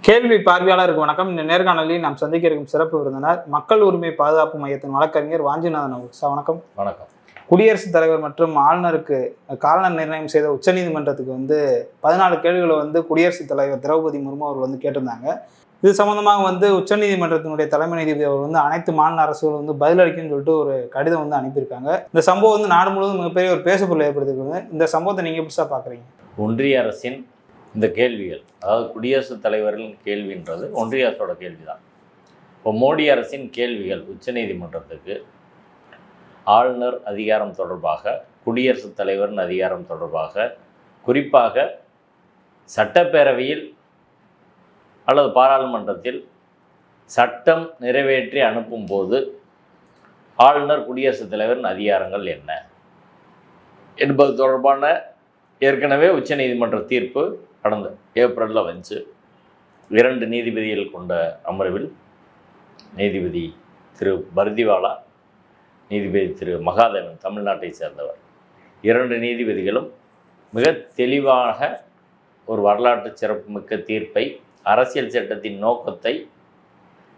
கேள்வி பார்வையாளருக்கு வணக்கம். இந்த நேர்காணலில் நாம் சந்திக்க இருக்கும் சிறப்பு விருந்தினர் மக்கள் உரிமை பாதுகாப்பு மையத்தின் வழக்கறிஞர் வாஞ்சிநாதன் அவர்கள். சார் வணக்கம். வணக்கம். குடியரசுத் தலைவர் மற்றும் ஆளுநருக்கு கால நிர்ணயம் செய்த உச்சநீதிமன்றத்துக்கு 14 கேள்விகளை குடியரசுத் தலைவர் திரௌபதி முர்மு அவர் கேட்டிருந்தாங்க. இது சம்பந்தமாக உச்சநீதிமன்றத்தினுடைய தலைமை நீதிபதி அவர் அனைத்து மாநில அரசுகள் பதிலளிக்குன்னு சொல்லிட்டு ஒரு கடிதம் அனுப்பியிருக்காங்க. இந்த சம்பவம் நாடு முழுவதும் மிகப்பெரிய ஒரு பேசுபொருள் ஏற்படுத்திருக்காங்க. இந்த சம்பவத்தை நீங்க எப்படி பார்க்குறீங்க? ஒன்றிய அரசின் இந்த கேள்விகள், அதாவது குடியரசுத் தலைவர்களின் கேள்வின்றது ஒன்றிய அரசோட கேள்வி தான். இப்போ மோடி அரசின் கேள்விகள் உச்சநீதிமன்றத்துக்கு ஆளுநர் அதிகாரம் தொடர்பாக, குடியரசுத் தலைவரின் அதிகாரம் தொடர்பாக, குறிப்பாக சட்டப்பேரவையில் அல்லது பாராளுமன்றத்தில் சட்டம் நிறைவேற்றி அனுப்பும்போது ஆளுநர் குடியரசுத் தலைவரின் அதிகாரங்கள் என்ன என்பது தொடர்பான ஏற்கனவே உச்சநீதிமன்ற தீர்ப்பு கடந்த ஏப்ரலில் வந்துச்சு. 2 நீதிபதிகள் கொண்ட அமர்வில் நீதிபதி திரு பர்திவாலா, நீதிபதி திரு மகாதேவன், தமிழ்நாட்டை சேர்ந்தவர், 2 நீதிபதிகளும் மிக தெளிவாக ஒரு வரலாற்று சிறப்புமிக்க தீர்ப்பை, அரசியல் சட்டத்தின் நோக்கத்தை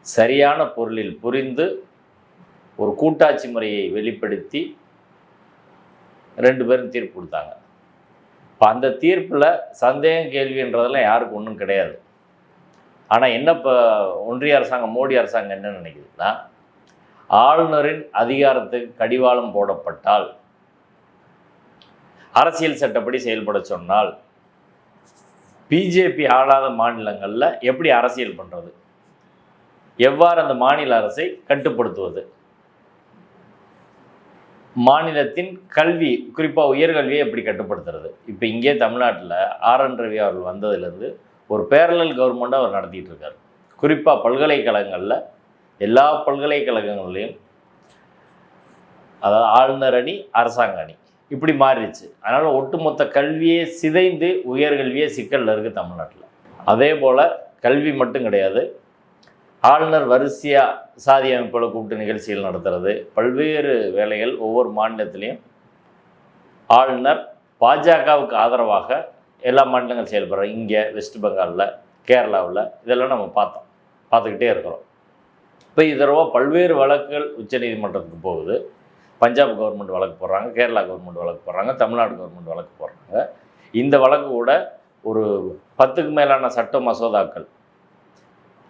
சரியான பொருளில் புரிந்து ஒரு கூட்டாட்சி முறையை வெளிப்படுத்தி 2 பேரும் தீர்ப்பு கொடுத்தாங்க. இப்போ அந்த தீர்ப்பில் சந்தேகம் கேள்வின்றதெல்லாம் யாருக்கும் ஒன்றும் கிடையாது. ஆனால் என்ன இப்போ ஒன்றிய அரசாங்கம், மோடி அரசாங்கம் என்ன நினைக்குதுன்னா, ஆளுநரின் அதிகாரத்துக்கு கடிவாளம் போடப்பட்டால், அரசியல் சட்டப்படி செயல்பட சொன்னால், பிஜேபி ஆளாத மாநிலங்களில் எப்படி அரசியல் பண்ணுறது, எவ்வாறு அந்த மாநில அரசை கட்டுப்படுத்துவது, மாநிலத்தின் கல்வி, குறிப்பாக உயர்கல்வியை எப்படி கட்டுப்படுத்துறது. இப்போ இங்கே தமிழ்நாட்டில் RN ரவி அவர்கள் வந்ததுலேருந்து ஒரு பேரலல் கவர்மெண்ட்டாக அவர் நடத்திட்டு இருக்கார். குறிப்பாக பல்கலைக்கழகங்களில், எல்லா பல்கலைக்கழகங்கள்லையும் அதாவது ஆளுநர் அணி, அரசாங்க அணி இப்படி மாறிடுச்சு. அதனால் ஒட்டுமொத்த கல்வியே சிதைந்து உயர்கல்வியே சிக்கலில் இருக்குது தமிழ்நாட்டில். அதே போல் கல்வி மட்டும் கிடையாது, ஆளுநர் வரிசையாக சாதி அமைப்புகளை கூப்பிட்டு நிகழ்ச்சிகள் நடத்துறது, பல்வேறு வேலைகள் ஒவ்வொரு மாநிலத்திலையும் ஆளுநர் பாஜகவுக்கு ஆதரவாக எல்லா மாநிலங்களும் செயல்படுறாங்க. இங்கே வெஸ்ட் பெங்காலில், கேரளாவில் இதெல்லாம் நம்ம பார்த்துக்கிட்டே இருக்கிறோம். இப்போ இதரவாக பல்வேறு வழக்குகள் உச்சநீதிமன்றத்துக்கு போகுது. பஞ்சாப் கவர்மெண்ட் வழக்கு போடுறாங்க, கேரளா கவர்மெண்ட் வழக்கு போடுறாங்க, தமிழ்நாடு கவர்மெண்ட் வழக்கு போடுறாங்க. இந்த வழக்கு கூட ஒரு 10க்கு மேலான சட்ட மசோதாக்கள்,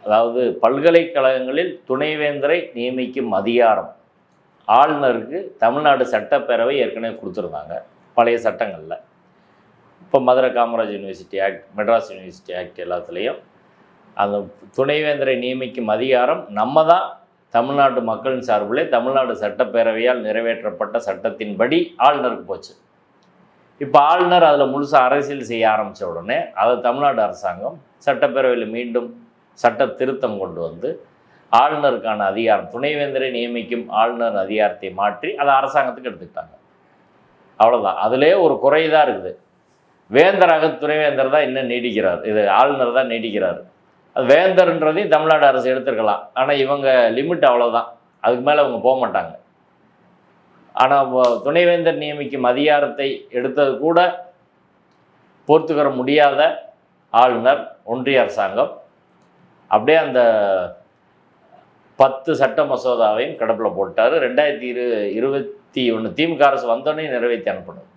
அதாவது பல்கலைக்கழகங்களில் துணைவேந்தரை நியமிக்கும் அதிகாரம் ஆளுநருக்கு தமிழ்நாடு சட்டப்பேரவை ஏற்கனவே கொடுத்துருந்தாங்க பழைய சட்டங்களில். இப்போ Madurai Kamaraj university act, Madras university act எல்லாத்துலேயும் அந்த துணைவேந்தரை நியமிக்கும் அதிகாரம் நம்ம தான் தமிழ்நாட்டு மக்களின் சார்பிலே தமிழ்நாடு சட்டப்பேரவையால் நிறைவேற்றப்பட்ட சட்டத்தின்படி ஆளுநருக்கு போச்சு. இப்போ ஆளுநர் அதில் முழுசாக அரசியல் செய்ய ஆரம்பித்த உடனே அதை தமிழ்நாடு அரசாங்கம் சட்டப்பேரவையில் மீண்டும் சட்ட திருத்தம் கொண்டு வந்து ஆளுநருக்கான அதிகாரம், துணைவேந்தரை நியமிக்கும் ஆளுநர் அதிகாரத்தை மாற்றி அதை அரசாங்கத்துக்கு எடுத்துக்கிட்டாங்க. அவ்வளோதான். அதிலே ஒரு குறைதான் இருக்குது. வேந்தராக துணைவேந்தர் தான் இன்னும் நீடிக்கிறார், இது ஆளுநர் தான் நீடிக்கிறார். அது வேந்தர்ன்றதையும் தமிழ்நாடு அரசு எடுத்துருக்கலாம். ஆனால் இவங்க லிமிட் அவ்வளோதான், அதுக்கு மேலே அவங்க போக மாட்டாங்க. ஆனால் துணைவேந்தர் நியமிக்கும் அதிகாரத்தை எடுத்தது கூட பொறுத்துக்கிற முடியாத ஆளுநர், ஒன்றிய அரசாங்கம் அப்படியே அந்த 10 சட்ட மசோதாவையும் கிடப்பில் போட்டார். 2021 திமுக அரசு வந்தோடனே நிறைவேற்றி அனுப்பணும்,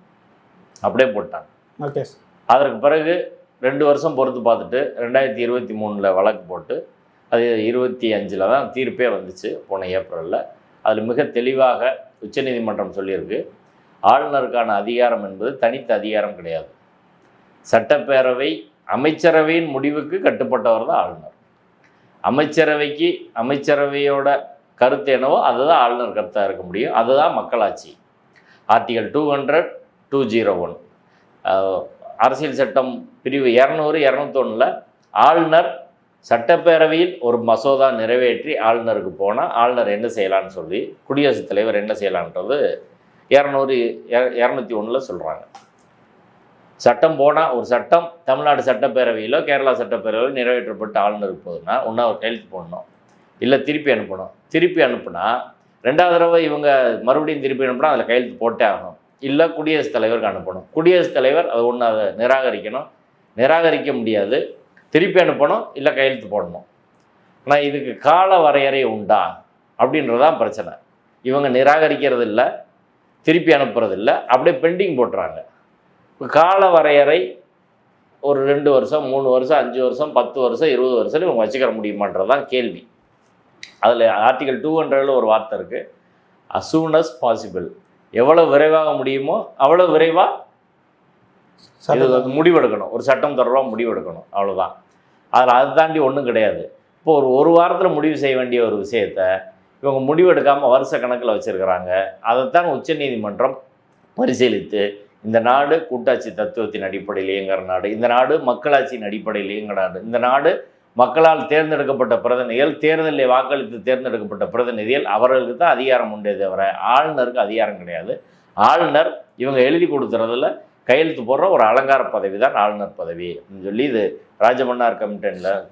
அப்படியே போட்டாங்க. ஓகே. அதற்கு பிறகு 2 வருஷம் பொறுத்து பார்த்துட்டு 2023 வழக்கு போட்டு அது 25 தான் தீர்ப்பே வந்துச்சு, போன ஏப்ரலில். அதில் மிக தெளிவாக உச்சநீதிமன்றம் சொல்லியிருக்கு, ஆளுநருக்கான அதிகாரம் என்பது தனித்த அதிகாரம் கிடையாது. சட்டப்பேரவை அமைச்சரவையின் முடிவுக்கு கட்டுப்பட்டவர் தான் ஆளுநர். அமைச்சரவையோட கருத்து என்னவோ அதுதான் ஆளுநர் கருத்தாக இருக்க முடியும். அதுதான் மக்களாட்சி. ஆர்டிகல் 200, 201 அரசியல் சட்டம் பிரிவு 200, 201 ஆளுநர் சட்டப்பேரவையில் ஒரு மசோதா நிறைவேற்றி ஆளுநருக்கு போனால் ஆளுநர் என்ன செய்யலான்னு சொல்லி குடியரசுத் தலைவர் என்ன செய்யலான்றது 200, 201 சொல்கிறாங்க. சட்டம் போனால், ஒரு சட்டம் தமிழ்நாடு சட்டப்பேரவையிலோ கேரளா சட்டப்பேரவையிலோ நிறைவேற்றப்பட்டு ஆளுநருக்கு போகுதுன்னா ஒன்று அவர் கையெழுத்து போடணும், இல்லை திருப்பி அனுப்பணும். திருப்பி அனுப்புனா 2வது தடவை இவங்க மறுபடியும் திருப்பி அனுப்புனா அதில் கையெழுத்து போட்டே ஆகணும். இல்லை குடியரசுத் தலைவருக்கு அனுப்பணும். குடியரசுத் தலைவர் அதை நிராகரிக்கணும். நிராகரிக்க முடியாது. திருப்பி அனுப்பணும், இல்லை கையெழுத்து போடணும். ஆனால் இதுக்கு கால வரையறை உண்டா அப்படின்றதான் பிரச்சனை. இவங்க நிராகரிக்கிறது இல்லை, திருப்பி அனுப்புறது இல்லை, அப்படியே பெண்டிங் போட்டுறாங்க. கால வரையறை ஒரு 2 வருஷம் 3 வருஷம் 5 வருஷம் 10 வருஷம் 20 வருஷம் இவங்க வச்சுக்கிற முடியுமான்றது தான் கேள்வி. அதில் ஆர்டிகல் 200 ஒரு வார்த்தை இருக்குது, as soon as possible. எவ்வளோ விரைவாக முடியுமோ அவ்வளோ விரைவாக இது முடிவெடுக்கணும். ஒரு சட்டம் தொடர்பாக முடிவெடுக்கணும், அவ்வளோதான். அதில் அதை தாண்டி ஒன்றும் கிடையாது. இப்போ ஒரு வாரத்தில் முடிவு செய்ய வேண்டிய ஒரு விஷயத்தை இவங்க முடிவெடுக்காமல் வருஷ கணக்கில் வச்சுருக்கிறாங்க. அதைத்தான் உச்சநீதிமன்றம் பரிசீலித்து இந்த நாடு கூட்டாட்சி தத்துவத்தின் அடிப்படையில் இயங்குகிற நாடு, இந்த நாடு மக்களாட்சியின் அடிப்படையில் இயங்குகிற நாடு, இந்த நாடு மக்களால் தேர்ந்தெடுக்கப்பட்ட பிரதிநிதிகள், தேர்தலில் வாக்களித்து தேர்ந்தெடுக்கப்பட்ட பிரதிநிதிகள், அவர்களுக்கு தான் அதிகாரம் உண்டே தவிர ஆளுநருக்கு அதிகாரம் கிடையாது. ஆளுநர் இவங்க எழுதி கொடுத்துறதுல கையெழுத்து போடுற ஒரு அலங்கார பதவி தான் ஆளுநர் பதவி அப்படின்னு சொல்லி இது ராஜமன்னார்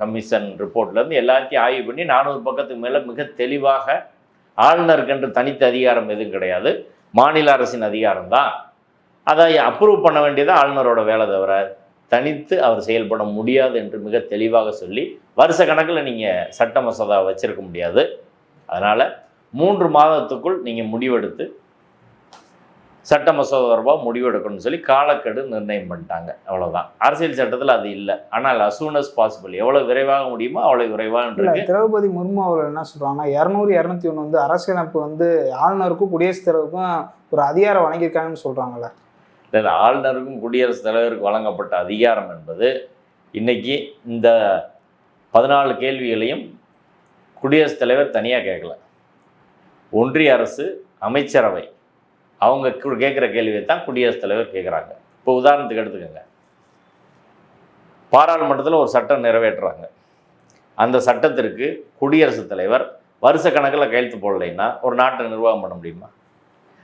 கமிஷன் ரிப்போர்ட்லேருந்து எல்லாத்தையும் ஆய்வு பண்ணி 400 பக்கத்துக்கு மேலே மிக தெளிவாக ஆளுநருக்கென்று தனித்த அதிகாரம் எதுவும் கிடையாது, மாநில அரசின் அதிகாரம் தான். அதை அப்ரூவ் பண்ண வேண்டியது ஆளுநரோட வேலை தவிர தனித்து அவர் செயல்பட முடியாது என்று மிக தெளிவாக சொல்லி வருஷ கணக்கில் நீங்கள் சட்ட மசோதா வச்சுருக்க முடியாது. அதனால் 3 மாதத்துக்குள் நீங்கள் முடிவெடுத்து சட்ட மசோதா தொடர்பாக முடிவெடுக்கணும்னு சொல்லி காலக்கெடு நிர்ணயம் பண்ணிட்டாங்க, அவ்வளோதான். அரசியல் சட்டத்தில் அது இல்லை. ஆனால் as soon as possible, எவ்வளோ விரைவாக முடியுமோ அவ்வளோ விரைவாக. திரௌபதி முர்மு அவர்கள் என்ன சொல்கிறாங்கன்னா 200 201 வந்து அரசியலமைப்பு வந்து ஆளுநருக்கும் குடியரசுத் தலைவருக்கும் ஒரு அதிகாரம் வழங்கியிருக்காங்கன்னு சொல்கிறாங்களே. இல்லை, ஆளுநருக்கும் குடியரசுத் தலைவருக்கு வழங்கப்பட்ட அதிகாரம் என்பது இன்றைக்கி இந்த 14 கேள்விகளையும் குடியரசுத் தலைவர் தனியாக கேட்கல. ஒன்றிய அரசு அமைச்சரவை அவங்க கேட்குற கேள்வியை தான் குடியரசுத் தலைவர் கேட்குறாங்க. இப்போ உதாரணத்துக்கு எடுத்துக்கோங்க, பாராளுமன்றத்தில் ஒரு சட்டம் நிறைவேற்றுறாங்க. அந்த சட்டத்திற்கு குடியரசுத் தலைவர் வருஷ கணக்கில் கையெழுத்து போடலைன்னா ஒரு நாட்டை நிர்வாகம் பண்ண முடியுமா?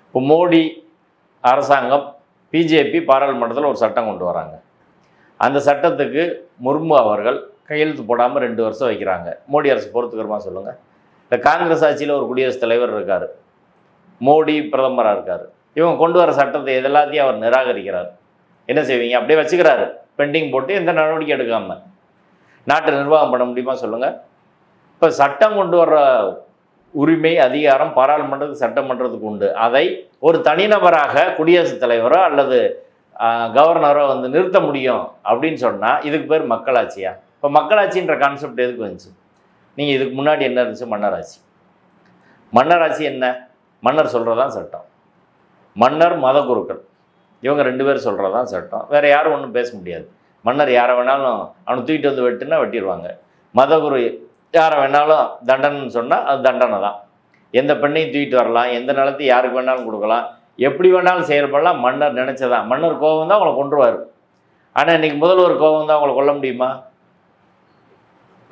இப்போ மோடி அரசாங்கம் பிஜேபி பாராளுமன்றத்தில் ஒரு சட்டம் கொண்டு வராங்க. அந்த சட்டத்துக்கு முர்மு அவர்கள் கையெழுத்து போடாமல் 2 வருஷம் வைக்கிறாங்க. மோடி அரசு பொறுத்துக்கிறமா சொல்லுங்கள்? இந்த காங்கிரஸ் ஆட்சியில் ஒரு குடியரசுத் தலைவர் இருக்கார், மோடி பிரதமராக இருக்கார். இவங்க கொண்டு வர சட்டத்தை எல்லாத்தையும் அவர் நிராகரிக்கிறார். என்ன செய்வீங்க? அப்படியே வச்சுக்கிறாரு, பெண்டிங் போட்டு எந்த நடவடிக்கை எடுக்காமல். நாட்டை நிர்வாகம் பண்ண முடியுமா சொல்லுங்கள்? இப்போ சட்டம் கொண்டு வர்ற உரிமை அதிகாரம் பாராளுமன்றத்துக்கு சட்டமன்றத்துக்கு உண்டு. அதை ஒரு தனிநபராக குடியரசுத் தலைவரோ அல்லது கவர்னரோ வந்து நிறுத்த முடியும் அப்படின்னு சொன்னால் இதுக்கு பேர் மக்களாட்சியா? இப்போ மக்களாட்சின்ற கான்செப்ட் எதுக்கு வந்துச்சு? நீங்கள் இதுக்கு முன்னாடி என்ன இருந்துச்சு? மன்னராட்சி. மன்னராட்சி என்ன? மன்னர் சொல்கிறதான் சட்டம். மன்னர் மத குருக்கள் இவங்க 2 பேர் சொல்கிறதான் சட்டம். வேறு யாரும் ஒன்றும் பேச முடியாது. மன்னர் யாரை வேணாலும் அவனை தூக்கிட்டு வந்து வெட்டுனா வெட்டிடுவாங்க. மதகுரு யாரை வேணாலும் தண்டனைன்னு சொன்னால் அது தண்டனை தான். எந்த பெண்ணையும் தூக்கிட்டு வரலாம், எந்த நிலத்தையும் யாருக்கு வேணாலும் கொடுக்கலாம், எப்படி வேணாலும் செயல்படலாம். மன்னர் நினச்சதான். மன்னர் கோபம் தான் அவங்களை கொன்றுவார். ஆனால் இன்றைக்கி முதல்வர் கோபம் தான் அவங்களை கொல்ல முடியுமா?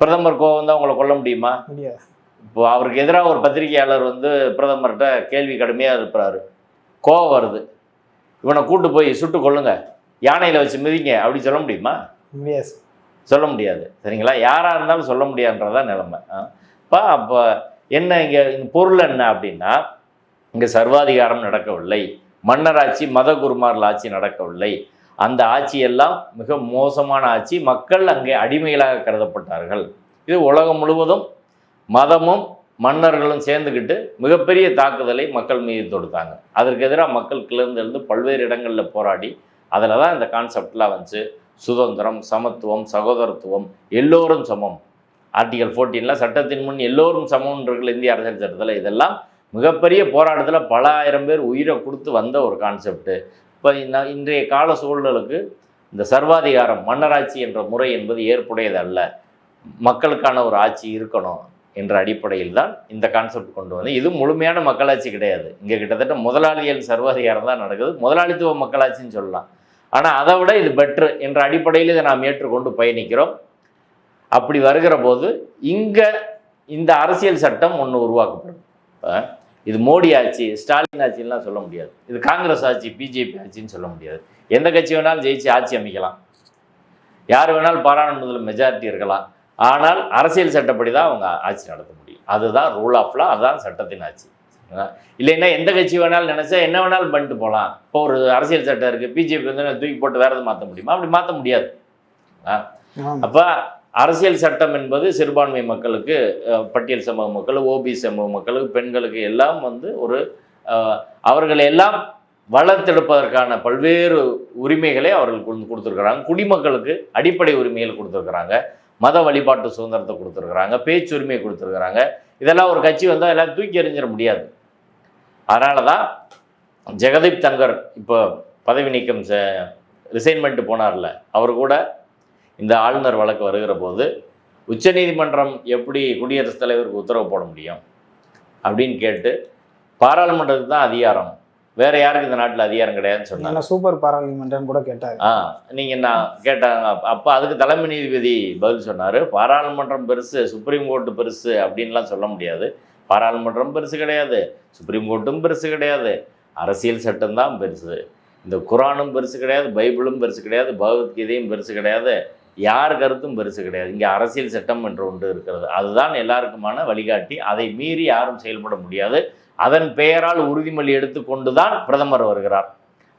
பிரதமர் கோபம் தான் அவங்களை கொல்ல முடியுமா? இப்போ அவருக்கு எதிராக ஒரு பத்திரிகையாளர் வந்து பிரதமர்கிட்ட கேள்வி கடுமையாக இருக்கிறாரு, கோபம் வருது, இவனை கூட்டு போய் சுட்டு கொள்ளுங்க, யானையில் வச்சு மிதிங்க அப்படி சொல்ல முடியுமா? சொல்ல முடியாது. சரிங்களா? யாராக இருந்தாலும் சொல்ல முடியாதுன்றதான் நிலைமை. அப்போ என்ன இங்கே பொருள் என்ன அப்படின்னா, இங்கே சர்வாதிகாரம் நடக்கவில்லை, மன்னராட்சி மத குருமார்கள் ஆட்சி நடக்கவில்லை. அந்த ஆட்சியெல்லாம் மிக மோசமான ஆட்சி. மக்கள் அங்கே அடிமைகளாக கருதப்பட்டார்கள். இது உலகம் முழுவதும் மதமும் மன்னர்களும் சேர்ந்துக்கிட்டு மிகப்பெரிய தாக்குதலை மக்கள் மீது தொடுத்தாங்க. அதற்கு எதிராக மக்கள் கிளர்ந்தெழுந்து பல்வேறு இடங்களில் போராடி அதில் தான் இந்த கான்செப்ட்லாம் வந்துச்சு. சுதந்திரம், சமத்துவம், சகோதரத்துவம், எல்லோரும் சமம். ஆர்டிகல் 14 சட்டத்தின் முன் எல்லோரும் சமம்ன்றர்கள் இந்திய அரசியல் சட்டத்தில். இதெல்லாம் மிகப்பெரிய போராட்டத்தில் பல ஆயிரம் பேர் உயிரை கொடுத்து வந்த ஒரு கான்செப்ட்டு. இப்போ இன்றைய கால சூழலுக்கு இந்த சர்வாதிகாரம் மன்னராட்சி என்ற முறை என்பது ஏற்புடையது அல்ல. மக்களுக்கான ஒரு ஆட்சி இருக்கணும் என்ற அடிப்படையில் தான் இந்த கான்செப்ட் கொண்டு வந்து. இது முழுமையான மக்களாட்சி கிடையாது. இங்கே கிட்டத்தட்ட முதலாளிகள் சர்வாதிகாரம் தான் நடக்குது. முதலாளித்துவ மக்களாட்சின்னு சொல்லலாம். ஆனால் அதை விட இது பெட்ரு என்ற அடிப்படையில் இதை நாம் ஏற்றுக்கொண்டு பயணிக்கிறோம். அப்படி வருகிற போது இங்கே இந்த அரசியல் சட்டம் ஒன்று உருவாக்கப்படும். இது மோடி ஆட்சி, ஸ்டாலின் ஆட்சின்லாம் சொல்ல முடியாது. இது காங்கிரஸ் ஆட்சி, பிஜேபி ஆட்சின்னு சொல்ல முடியாது. எந்த கட்சி வேணாலும் ஜெயிச்சு ஆட்சி அமைக்கலாம், யார் வேணாலும் பாராளுமன்றத்தில் மெஜாரிட்டி இருக்கலாம். ஆனால் அரசியல் சட்டப்படி தான் அவங்க ஆட்சி நடத்த முடியும். அதுதான் ரூல் ஆஃப் லா, அதுதான் சட்டத்தின் ஆட்சி. இல்லைன்னா எந்த கட்சி வேணாலும் நினச்சா என்ன வேணாலும் பண்ணிட்டு போகலாம். இப்போ ஒரு அரசியல் சட்டம் இருக்குது, பிஜேபி வந்து தூக்கி போட்டு வேறு எதுவும் மாற்ற முடியுமா? அப்படி மாற்ற முடியாது. அப்போ அரசியல் சட்டம் என்பது சிறுபான்மை மக்களுக்கு, பட்டியல் சமூக மக்கள், ஓபி சமூக மக்களுக்கு, பெண்களுக்கு எல்லாம் வந்து ஒரு அவர்களை எல்லாம் வளர்த்தெடுப்பதற்கான பல்வேறு உரிமைகளை அவர்களுக்கு கொடுத்துருக்குறாங்க. குடிமக்களுக்கு அடிப்படை உரிமைகள் கொடுத்துருக்குறாங்க, மத வழிபாட்டு சுதந்திரத்தை கொடுத்துருக்குறாங்க, பேச்சுரிமையை கொடுத்துருக்குறாங்க. இதெல்லாம் ஒரு கட்சி வந்தால் எல்லாம் தூக்கி எறிஞ்சிட முடியாது. அதனால தான் ஜெகதீப் தங்கர் இப்போ பதவி நீக்கம் ரிசைன்மெண்ட் போனார்ல, அவர் கூட இந்த ஆளுநர் வழக்கு வருகிற போது உச்சநீதிமன்றம் எப்படி குடியரசுத் தலைவருக்கு உத்தரவு போட முடியும் அப்படின்னு கேட்டு, பாராளுமன்றத்துக்கு தான் அதிகாரம், வேற யாருக்கு இந்த நாட்டில் அதிகாரம் கிடையாதுன்னு சொன்னாங்க. சூப்பர் பாராளுமன்றம் கூட கேட்டாங்க. நீங்கள் நான் கேட்டாங்க. அப்போ அதுக்கு தலைமை நீதிபதி பதில் சொன்னார், பாராளுமன்றம் பெருசு, சுப்ரீம் கோர்ட்டு பெருசு அப்படின்லாம் சொல்ல முடியாது. பாராளுமன்றம் பெருசு கிடையாது, சுப்ரீம் கோர்ட்டும் பெருசு கிடையாது, அரசியல் சட்டம் தான் பெருசு. இந்த குரானும் பெருசு கிடையாது, பைபிளும் பெருசு கிடையாது, பகவத்கீதையும் பெருசு கிடையாது, யார் கருத்தும் பெருசு கிடையாது. இங்கே அரசியல் சட்டம் என்று ஒன்று இருக்கிறது, அதுதான் எல்லாருக்குமான வழிகாட்டி. அதை மீறி யாரும் செயல்பட முடியாது. அதன் பெயரால் உறுதிமொழி எடுத்துக்கொண்டு தான் பிரதமர் வருகிறார்,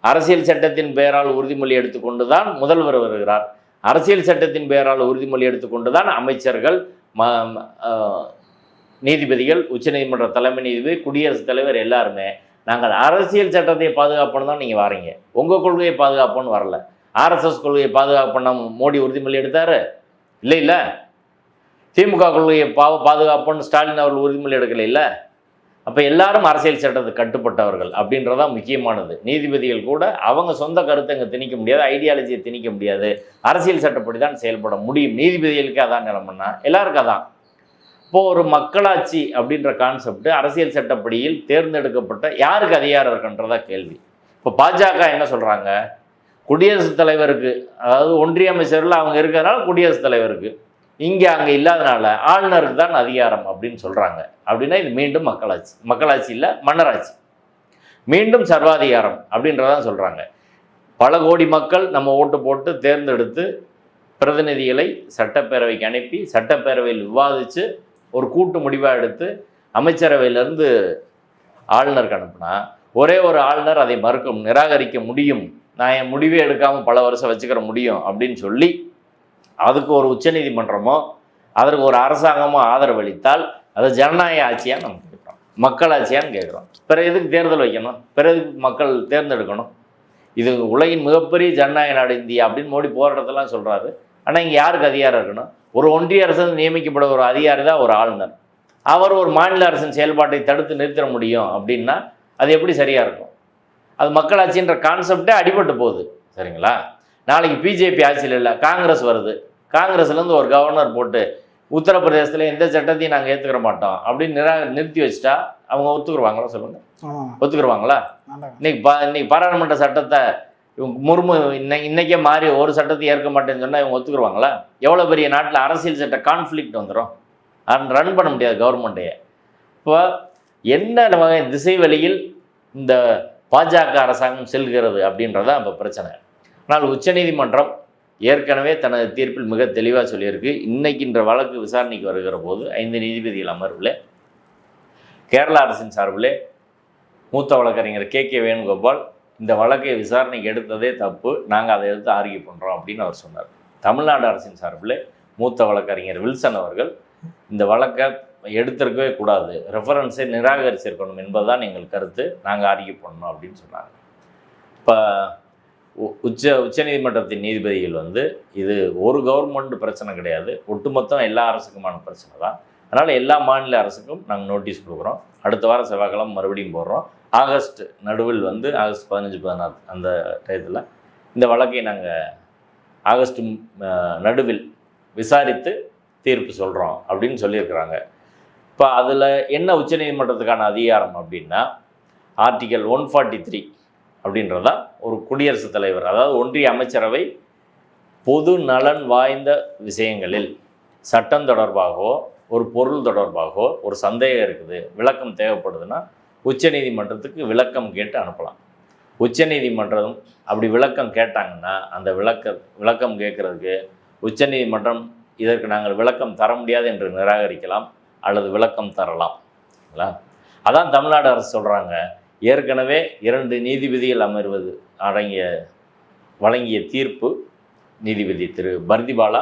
அரசியல் சட்டத்தின் பெயரால் உறுதிமொழி எடுத்துக்கொண்டு தான் முதல்வர் வருகிறார், அரசியல் சட்டத்தின் பெயரால் உறுதிமொழி எடுத்துக்கொண்டு தான் அமைச்சர்கள், நீதிபதிகள், உச்சநீதிமன்ற தலைமை நீதிபதி, குடியரசுத் தலைவர் எல்லாருமே நாங்கள் அரசியல் சட்டத்தை பாதுகாப்புன்னு தான் நீங்கள் வரீங்க, உங்கள் கொள்கையை பாதுகாப்புன்னு வரல. ஆர்எஸ்எஸ் கொள்கையை பாதுகாப்புன்னு மோடி உறுதிமொழி எடுத்தார் இல்லை? திமுக கொள்கையை பாதுகாப்புன்னு ஸ்டாலின் அவர்கள் உறுதிமொழி எடுக்கலை இல்லை? அப்போ எல்லாரும் அரசியல் சட்டத்துக்கு கட்டுப்பட்டவர்கள் அப்படின்றதான் முக்கியமானது. நீதிபதிகள் கூட அவங்க சொந்த கருத்தை அங்கே திணிக்க முடியாது, ஐடியாலஜியை திணிக்க முடியாது, அரசியல் சட்டப்படி தான் செயல்பட முடியும். நீதிபதிகளுக்கு அதான் நிலைமைன்னா எல்லாருக்கும் அதான். இப்போது ஒரு மக்களாட்சி அப்படின்ற கான்செப்ட் அரசியல் சட்டப்படியில் தேர்ந்தெடுக்கப்பட்ட யாருக்கு அதிகாரம் இருக்குன்றதா கேள்வி. இப்போ பாஜக என்ன சொல்கிறாங்க, குடியரசுத் தலைவருக்கு, அதாவது ஒன்றிய அமைச்சரில் அவங்க இருக்கிறதுனால குடியரசுத் தலைவருக்கு, இங்கே அங்கே இல்லாதனால ஆளுநருக்கு தான் அதிகாரம் அப்படின்னு சொல்கிறாங்க. அப்படின்னா இது மீண்டும் மக்களாட்சி இல்லை, மன்னராட்சி, மீண்டும் சர்வாதிகாரம் அப்படின்றதான் சொல்கிறாங்க. பல கோடி மக்கள் நம்ம ஓட்டு போட்டு தேர்ந்தெடுத்து பிரதிநிதிகளை சட்டப்பேரவைக்கு அனுப்பி சட்டப்பேரவையில் விவாதித்து ஒரு கூட்டு முடிவாக எடுத்து அமைச்சரவையிலேருந்து ஆளுநருக்கு அனுப்புனா ஒரே ஒரு ஆளுநர் அதை நிராகரிக்க முடியும், நான் என் முடிவே எடுக்காமல் பல வருஷம் வச்சுக்கிற முடியும் அப்படின்னு சொல்லி அதுக்கு ஒரு உச்சநீதிமன்றமோ அதற்கு ஒரு அரசாங்கமோ ஆதரவளித்தால் அது ஜனநாயக ஆட்சியான்னு நம்ம கேட்குறோம், மக்களாட்சியான்னு கேட்குறோம். பிறகு எதுக்கு தேர்தல் வைக்கணும், பிறகு மக்கள் தேர்ந்தெடுக்கணும்? இது உலகின் மிகப்பெரிய ஜனநாயக நாடு இந்தியா அப்படின்னு மோடி போராட்டத்தெல்லாம் சொல்கிறாரு. ஆனால் இங்கே யாருக்கு அதிகாரம் இருக்கணும்? ஒரு ஒன்றிய அரசு நியமிக்கப்பட ஒரு அதிகாரி தான் ஒரு ஆளுநர். அவர் ஒரு மாநில அரசின் செயல்பாட்டை தடுத்து நிறுத்த முடியும் அப்படின்னா அது எப்படி சரியாக இருக்கும்? அது மக்களாட்சின்ற கான்செப்டே அடிபட்டு போகுது. சரிங்களா? நாளைக்கு பிஜேபி ஆட்சியில் இல்லை, காங்கிரஸ் வருது, காங்கிரஸ்லேருந்து ஒரு கவர்னர் போட்டு உத்தரப்பிரதேசத்தில் எந்த சட்டத்தையும் நாங்கள் ஏற்றுக்கிற மாட்டோம் அப்படின்னு நிறுத்தி வச்சுட்டா அவங்க ஒத்துக்குருவாங்களா சொல்லுங்கள்? ஒத்துக்குருவாங்களா? இன்னைக்கு பாராளுமன்ற சட்டத்தை முர்மு இன்னைக்கே மாறி ஒரு சட்டத்தை ஏற்க மாட்டேன்னு சொன்னால் இவங்க ஒத்துக்குருவாங்களா? எவ்வளோ பெரிய நாட்டில் அரசியல் சட்ட கான்ஃப்ளிக்ட் வந்துடும், ரன் பண்ண முடியாது கவர்மெண்ட்டையே. இப்போ என்ன வகை திசை வழியில் இந்த பாஜக அரசாங்கம் செல்கிறது அப்படின்றதான் இப்போ பிரச்சனை. ஆனால் உச்சநீதிமன்றம் ஏற்கனவே தனது தீர்ப்பில் மிக தெளிவாக சொல்லியிருக்கு. இன்னைக்கின்ற வழக்கு விசாரணைக்கு வருகிற போது 5 நீதிபதிகள் அமர்வில் கேரள அரசின் சார்பில் மூத்த வழக்கறிஞர் கே வேணுகோபால் இந்த வழக்கை விசாரணைக்கு எடுத்ததே தப்பு, நாங்கள் அதை எடுத்து ஆர்கியூ பண்ணுறோம் அப்படின்னு அவர் சொன்னார். தமிழ்நாடு அரசின் சார்பில் மூத்த வழக்கறிஞர் வில்சன் அவர்கள் இந்த வழக்கை எடுத்திருக்கவே கூடாது, ரெஃபரன்ஸை நிராகரிச்சிருக்கணும் என்பதுதான் எங்கள் கருத்து, நாங்கள் ஆர்கியூ பண்ணணும் அப்படின்னு சொன்னாங்க. இப்போ உச்சநீதிமன்றத்தின் நீதிபதிகள் இது ஒரு கவர்மெண்ட் பிரச்சனை கிடையாது, ஒட்டுமொத்தம் எல்லா அரசுக்குமான பிரச்சனை தான். அதனால் எல்லா மாநில அரசுக்கும் நாங்கள் நோட்டீஸ் கொடுக்குறோம். அடுத்த வாரம் செவ்வாய்க்கிழமை மறுபடியும் போடுறோம். ஆகஸ்ட் நடுவில் ஆகஸ்ட் 15, 16 அந்த டயத்தில் இந்த வழக்கை நாங்கள் ஆகஸ்ட் நடுவில் விசாரித்து தீர்ப்பு சொல்கிறோம் அப்படின்னு சொல்லியிருக்கிறாங்க. இப்போ அதில் என்ன உச்சநீதிமன்றத்துக்கான அதிகாரம் அப்படின்னா ஆர்டிகல் 143 அப்படின்றதான் ஒரு குடியரசுத் தலைவர், அதாவது ஒன்றிய அமைச்சரவை பொது நலன் வாய்ந்த விஷயங்களில் சட்டம் தொடர்பாகவோ ஒரு பொருள் தொடர்பாகவோ ஒரு சந்தேகம் இருக்குது, விளக்கம் தேவைப்படுதுன்னா உச்சநீதிமன்றத்துக்கு விளக்கம் கேட்டு அனுப்பலாம். உச்சநீதிமன்றம் அப்படி விளக்கம் கேட்டாங்கன்னா அந்த விளக்கம் கேட்குறதுக்கு உச்சநீதிமன்றம் இதற்கு நாங்கள் விளக்கம் தர முடியாது என்று நிராகரிக்கலாம் அல்லது விளக்கம் தரலாம். அதான் தமிழ்நாடு அரசு சொல்கிறாங்க. ஏற்கனவே 2 நீதிபதிகள் அமர்வது வழங்கிய தீர்ப்பு, நீதிபதி திரு பர்திபாலா,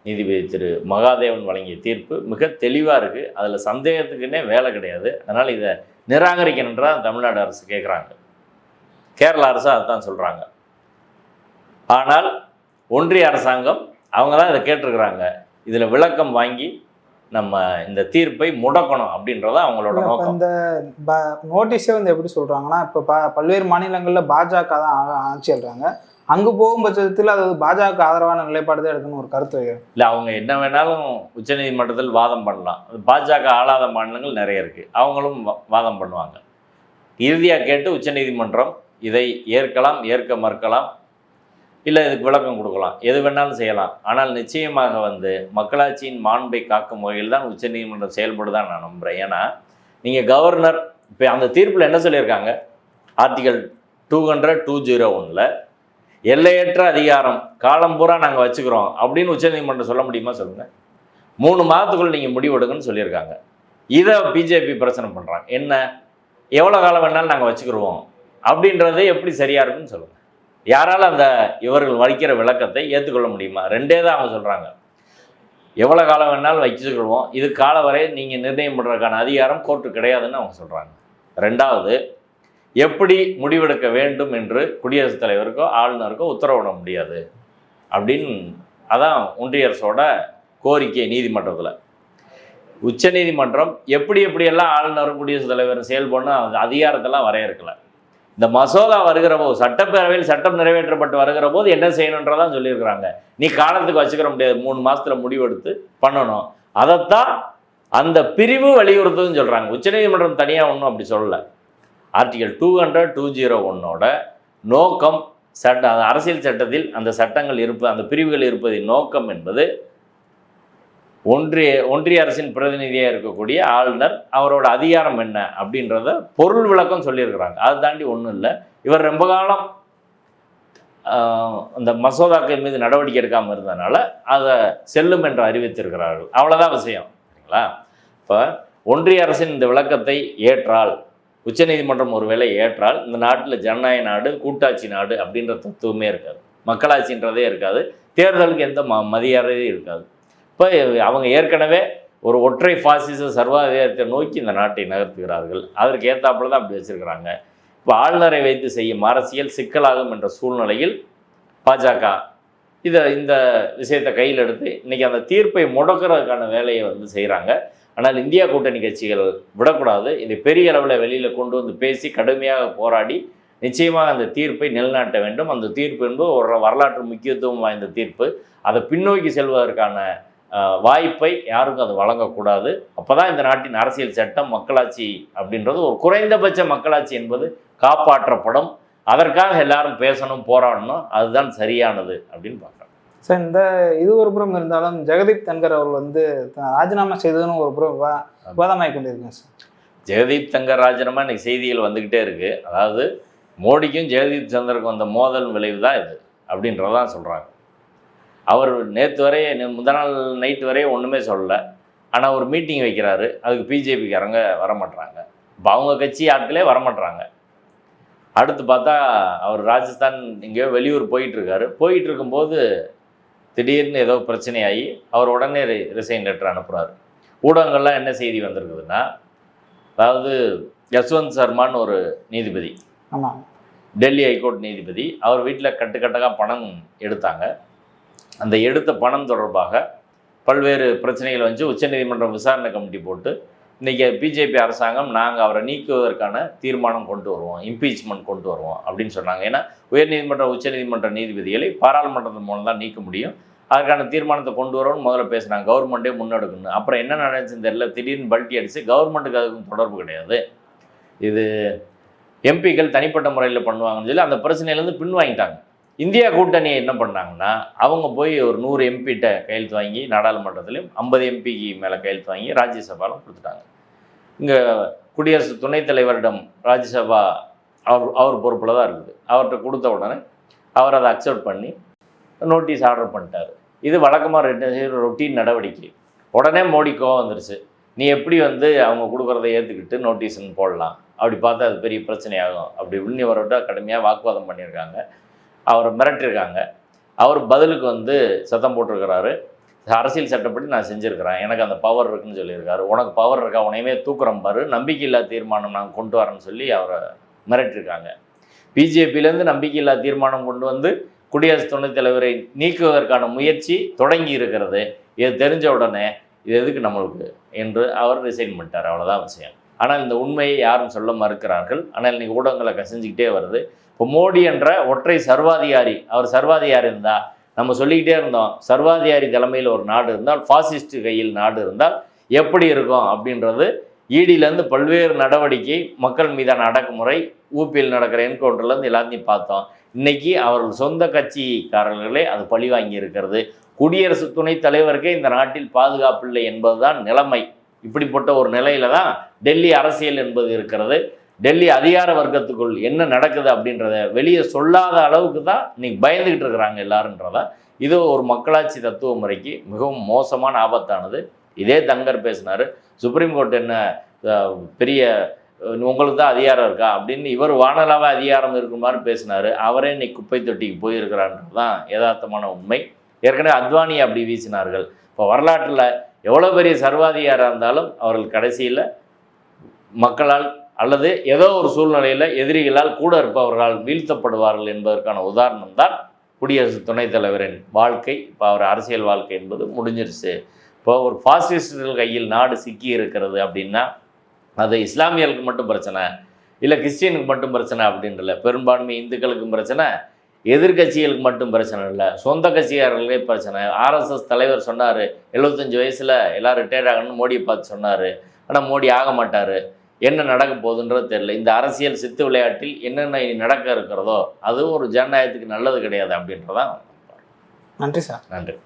நீதிபதி திரு மகாதேவன் வழங்கிய தீர்ப்பு மிக தெளிவாக இருக்குது. அதில் சந்தேகத்துக்குன்னே வேலை கிடையாது. அதனால் இதை நிராகரிக்கணுன்றா தமிழ்நாடு அரசு கேட்குறாங்க. கேரள அரசு அதுதான் சொல்கிறாங்க. ஆனால் ஒன்றிய அரசாங்கம் அவங்க தான் இதை கேட்டிருக்கிறாங்க. இதில் விளக்கம் வாங்கி நம்ம இந்த தீர்ப்பை முடக்கணும் அப்படின்றத அவங்களோட நோக்கம். இந்த நோட்டீஸே வந்து எப்படி சொல்கிறாங்கன்னா, இப்போ பல்வேறு மாநிலங்களில் பாஜக தான் ஆட்சி ஆள்றாங்க. அங்கே போகும் பட்சத்தில் அது பாஜக ஆதரவான நிலைப்பாடு தான் எடுக்கணும் ஒரு கருத்து வைக்கிறேன். இல்லை, அவங்க என்ன வேணாலும் உச்சநீதிமன்றத்தில் வாதம் பண்ணலாம். அது பாஜக ஆளாத மாநிலங்கள் நிறைய இருக்குது, அவங்களும் வாதம் பண்ணுவாங்க. இறுதியாக கேட்டு உச்சநீதிமன்றம் இதை ஏற்கலாம், ஏற்க மறுக்கலாம், இல்லை இதுக்கு விளக்கம் கொடுக்கலாம், எது வேணாலும் செய்யலாம். ஆனால் நிச்சயமாக வந்து மக்களாட்சியின் மாண்பை காக்கும் வகையில் தான் உச்சநீதிமன்றம் செயல்படுதான் நான் நம்புகிறேன். ஏன்னா நீங்கள் கவர்னர் இப்போ அந்த தீர்ப்பில் என்ன சொல்லியிருக்காங்க, ஆர்டிகல் 200(201)ல் எல்லையற்ற அதிகாரம் காலம் பூரா நாங்கள் வச்சுக்கிறோம் அப்படின்னு உச்சநீதிமன்றம் சொல்ல முடியுமா சொல்லுங்கள்? 3 மாதத்துக்குள்ள நீங்கள் முடிவெடுங்கன்னு சொல்லியிருக்காங்க. இதை பிஜேபி பிரச்சனை பண்ணுறாங்க. என்ன, எவ்வளோ காலம் வேணாலும் நாங்கள் வச்சுக்கிடுவோம் அப்படின்றது எப்படி சரியாக இருக்குன்னு சொல்லுங்கள். யாரால் அந்த இவர்கள் வைக்கிற விளக்கத்தை ஏற்றுக்கொள்ள முடியுமா? 2 தான் அவங்க சொல்கிறாங்க. எவ்வளோ காலம் வேணாலும் வச்சுக்கிடுவோம், இது கால வரை நீங்கள் நிர்ணயம் பண்ணுறதுக்கான அதிகாரம் கோர்ட்டு கிடையாதுன்னு அவங்க சொல்கிறாங்க. 2வது, எப்படி முடிவெடுக்க வேண்டும் என்று குடியரசுத் தலைவருக்கோ ஆளுநருக்கோ உத்தரவிட முடியாது அப்படின்னு அதான் ஒன்றிய அரசோட கோரிக்கை நீதிமன்றத்தில். உச்சநீதிமன்றம் எப்படியெல்லாம் ஆளுநரும் குடியரசுத் தலைவரும் செயல்படணும் அந்த அதிகாரத்தெல்லாம் வரையறுக்கலை. இந்த மசோதா வருகிற போது, சட்டப்பேரவையில் சட்டம் நிறைவேற்றப்பட்டு வருகிற போது என்ன செய்யணுன்றதான் சொல்லியிருக்கிறாங்க. நீ காலத்துக்கு வச்சுக்கிற முடியாது, 3 மாதத்தில் முடிவெடுத்து பண்ணணும். அதைத்தான் அந்த பிரிவு வலியுறுத்துதுன்னு சொல்கிறாங்க. உச்சநீதிமன்றம் தனியாக ஒன்றும் அப்படி சொல்லலை. ஆர்டிகல் 200(201)ஓட நோக்கம் அரசியல் சட்டத்தில் அந்த சட்டங்கள் அந்த பிரிவுகள் இருப்பதின் நோக்கம் என்பது ஒன்றிய அரசின் பிரதிநிதியாக இருக்கக்கூடிய ஆளுநர் அவரோட அதிகாரம் என்ன அப்படின்றத பொருள் விளக்கம் சொல்லியிருக்கிறாங்க. அதை தாண்டி ஒன்றும் இல்லை. இவர் ரொம்ப காலம் அந்த மசோதாக்கள் மீது நடவடிக்கை எடுக்காமல் இருந்ததுனால அதை செல்லும் என்று அறிவித்திருக்கிறார்கள். அவ்வளோதான் விஷயம், சரிங்களா? இப்போ ஒன்றிய அரசின் இந்த விளக்கத்தை ஏற்றால், உச்சநீதிமன்றம் ஒருவேளை ஏற்றால், இந்த நாட்டில் ஜனநாயக நாடு, கூட்டாட்சி நாடு அப்படின்ற தத்துவமே இருக்காது, மக்களாட்சின்றதே இருக்காது, தேர்தலுக்கு எந்த மரியாதையும் இருக்காது. இப்போ அவங்க ஏற்கனவே ஒரு ஒற்றை பாசிச சர்வாதிகாரத்தை நோக்கி இந்த நாட்டை நகர்த்துகிறார்கள். அதற்கு ஏற்றாப்புல தான் அப்படி வச்சுருக்கிறாங்க. இப்போ ஆளுநரை வைத்து செய்யும் அரசியல் சிக்கலாகும் என்ற சூழ்நிலையில் பாஜக இந்த விஷயத்தை கையில் எடுத்து இன்றைக்கி அந்த தீர்ப்பை முடக்கிறதுக்கான வேலையை வந்து செய்கிறாங்க. ஆனால் இந்தியா கூட்டணி கட்சிகள் விடக்கூடாது. இதை பெரிய அளவில் வெளியில் கொண்டு வந்து பேசி கடுமையாக போராடி நிச்சயமாக அந்த தீர்ப்பை நிலைநாட்ட வேண்டும். அந்த தீர்ப்பு என்பது ஒரு வரலாற்று முக்கியத்துவம் வாய்ந்த தீர்ப்பு. அதை பின்னோக்கி செல்வதற்கான வாய்ப்பை யாருக்கும் அது வழங்கக்கூடாது. அப்போ தான் இந்த நாட்டின் அரசியல் சட்டம், மக்களாட்சி அப்படின்றது ஒரு குறைந்தபட்ச மக்களாட்சி என்பது காப்பாற்றப்படும். அதற்காக எல்லாரும் பேசணும், போராடணும். அதுதான் சரியானது அப்படின்னு பார்க்குறேன். சார், இது ஒரு புறம் இருந்தாலும் ஜெகதீப் தங்கர் அவர்கள் வந்து ராஜினாமா செய்ததுன்னு ஒரு புறம் விவாதமாகி கொண்டிருக்கேன் சார். ஜெகதீப் தங்கர் ராஜினாமா இன்னைக்கு செய்திகள் வந்துக்கிட்டே இருக்குது. அதாவது மோடிக்கும் ஜெகதீப் தங்கருக்கும் வந்த மோதல் விளைவு தான் இது அப்படின்றதான் சொல்கிறாங்க. அவர் நேற்று வரை முதல் நாள் நைட்டு வரையே ஒன்றுமே சொல்லலை. ஆனால் ஒரு மீட்டிங் வைக்கிறாரு, அதுக்கு பிஜேபிக்காரங்க வரமாட்டுறாங்க. இப்போ அவங்க கட்சி ஆட்களே வரமாட்டுறாங்க. அடுத்து பார்த்தா அவர் ராஜஸ்தான் எங்கேயோ வெளியூர் போயிட்டுருக்காரு. போயிட்டு இருக்கும்போது திடீர்னு ஏதோ பிரச்சனையாகி அவர் உடனே ரிசைன் லெட்டர் அனுப்புகிறாரு. ஊடகங்கள்லாம் என்ன செய்தி வந்திருக்குதுன்னா, அதாவது யஸ்வந்த் சர்மான்னு ஒரு நீதிபதி, ஆமாம், டெல்லி ஹைகோர்ட் நீதிபதி, அவர் வீட்டில் கட்டுக்கட்டாக பணம் எடுத்தாங்க. அந்த எடுத்த பணம் தொடர்பாக பல்வேறு பிரச்சனைகள் வந்து உச்சநீதிமன்றம் விசாரணை கமிட்டி போட்டு இன்றைக்கி பிஜேபி அரசாங்கம் நாங்கள் அவரை நீக்குவதற்கான தீர்மானம் கொண்டு வருவோம், இம்பீச்மெண்ட் கொண்டு வருவோம் அப்படின்னு சொன்னாங்க. ஏன்னா உயர்நீதிமன்ற உச்சநீதிமன்ற நீதிபதிகளை பாராளுமன்றத்தின் மூலம் தான் நீக்க முடியும். அதுக்கான தீர்மானத்தை கொண்டு வரணும்னு முதல்ல பேசுனாங்க, கவர்மெண்ட்டே முன்னெடுக்கணும். அப்புறம் என்ன நடந்துச்சுன்னு தெரியல, திடீர்னு பல்ட்டி அடித்து கவர்மெண்ட்டுக்கு அதுக்கும் தொடர்பு கிடையாது, இது எம்பிக்கள் தனிப்பட்ட முறையில் பண்ணுவாங்கன்னு சொல்லி அந்த பிரச்சனையிலேருந்து பின்வாங்கிட்டாங்க. இந்தியா கூட்டணியை என்ன பண்ணாங்கன்னா, அவங்க போய் ஒரு 100 எம்பிகிட்ட கையெழுத்து வாங்கி நாடாளுமன்றத்திலையும் 50 எம்பிக்கு மேலே கையெழுத்து வாங்கி ராஜ்யசபாவில் கொடுத்துட்டாங்க. இங்கே குடியரசு துணைத் தலைவரிடம் ராஜ்யசபா அவர் பொறுப்பில் தான் இருக்குது. அவர்கிட்ட கொடுத்த உடனே அவர் அதை அக்செப்ட் பண்ணி நோட்டீஸ் ஆர்டர் பண்ணிட்டார். இது வழக்கமாக ரொட்டீன் நடவடிக்கை. உடனே மோடி கோவம் வந்துருச்சு, நீ எப்படி வந்து அவங்க கொடுக்குறத ஏற்றுக்கிட்டு நோட்டீஸ்ன்னு போடலாம், அப்படி பார்த்தா அது பெரிய பிரச்சனையாகும் அப்படி இப்படின்னு இவர்கிட்ட கடுமையாக வாக்குவாதம் பண்ணியிருக்காங்க, அவரை மிரட்டிருக்காங்க. அவர் பதிலுக்கு வந்து சத்தம் போட்டிருக்கிறாரு, அரசியல் சட்டப்படி நான் செஞ்சுருக்கிறேன், எனக்கு அந்த பவர் இருக்குன்னு சொல்லியிருக்காரு. உனக்கு பவர் இருக்கா, உனையுமே தூக்குறோம் பாரு, நம்பிக்கையில்லா தீர்மானம் நாங்கள் கொண்டு வரேன்னு சொல்லி அவரை மிரட்டிருக்காங்க. பிஜேபியிலேருந்து நம்பிக்கையில்லா தீர்மானம் கொண்டு வந்து குடியரசு துணைத் தலைவரை நீக்குவதற்கான முயற்சி தொடங்கி இருக்கிறது. இது தெரிஞ்ச உடனே இது எதுக்கு நம்மளுக்கு என்று அவர் ரிசைன் பண்ணிட்டார். அவ்வளோதான் விஷயம். ஆனால் இந்த உண்மையை யாரும் சொல்ல மறுக்கிறார்கள். ஆனால் இன்றைக்கி ஊடகங்களை கசிஞ்சிக்கிட்டே வருது. இப்போ மோடி என்ற ஒற்றை சர்வாதிகாரி, அவர் சர்வாதிகாரி இருந்தால் நம்ம சொல்லிக்கிட்டே இருந்தோம், சர்வாதிகாரி தலைமையில் ஒரு நாடு இருந்தால், பாசிஸ்ட் கையில் நாடு இருந்தால் எப்படி இருக்கும் அப்படின்றது. ஈடியிலேருந்து பல்வேறு நடவடிக்கை, மக்கள் மீதான அடக்குமுறை, ஊபியில் நடக்கிற என்கவுண்டர்லேருந்து எல்லாத்தையும் பார்த்தோம். இன்றைக்கி அவர்கள் சொந்த கட்சிக்காரர்களே அது பழி வாங்கி இருக்கிறது. குடியரசு துணைத் தலைவருக்கே இந்த நாட்டில் பாதுகாப்பில்லை என்பதுதான் நிலைமை. இப்படிப்பட்ட ஒரு நிலையில தான் டெல்லி அரசியல் என்பது இருக்கிறது. டெல்லி அதிகார வர்க்கத்துக்குள் என்ன நடக்குது அப்படின்றத வெளியே சொல்லாத அளவுக்கு தான் இன்னைக்கு பயந்துக்கிட்டு இருக்கிறாங்க எல்லாருன்றதா. இது ஒரு மக்களாட்சி தத்துவ முறைக்கு மிகவும் மோசமான ஆபத்தானது. இதே தங்கர் பேசினார், சுப்ரீம் கோர்ட் என்ன பெரிய உங்களுக்கு தான் அதிகாரம் இருக்கா அப்படின்னு இவர் வானலாவே அதிகாரம் இருக்கும் மாதிரி பேசினார். அவரே இன்னைக்கு குப்பை தொட்டிக்கு போயிருக்கிறான்றது தான் யதார்த்தமான உண்மை. ஏற்கனவே அத்வானியை அப்படி வீசினார்கள். இப்போ வரலாற்றில் எவ்வளோ பெரிய சர்வாதிகாரம் இருந்தாலும் அவர்கள் கடைசியில் மக்களால் அல்லது ஏதோ ஒரு சூழ்நிலையில் எதிரிகளால் கூட இருப்பவர்களால் வீழ்த்தப்படுவார்கள் என்பதற்கான உதாரணம் தான் குடியரசு துணைத் தலைவரின் வாழ்க்கை. இப்போ அவர் அரசியல் வாழ்க்கை என்பது முடிஞ்சிருச்சு. இப்போ ஒரு பாசிஸ்டர்கள் கையில் நாடு சிக்கி இருக்கிறது அப்படின்னா அது இஸ்லாமியர்களுக்கு மட்டும் பிரச்சனை இல்லை, கிறிஸ்டியனுக்கு மட்டும் பிரச்சனை அப்படின்றல, பெரும்பான்மை இந்துக்களுக்கும் பிரச்சனை, எதிர்கட்சிகளுக்கு மட்டும் பிரச்சனை இல்லை, சொந்த கட்சிக்காரர்களே பிரச்சனை. ஆர்எஸ்எஸ் தலைவர் சொன்னார் 75 வயசில் எல்லோரும் ரிட்டையர்ட் ஆகணும்னு மோடியை பார்த்து சொன்னார். ஆனால் மோடி ஆக மாட்டார். என்ன நடக்க போகுதுன்றது தெரியல. இந்த அரசியல் சித்து விளையாட்டில் என்னென்ன நடக்க இருக்கிறதோ அது ஒரு ஜனநாயகத்துக்கு நல்லது கிடையாது அப்படின்றதான். நன்றி சார். நன்றி.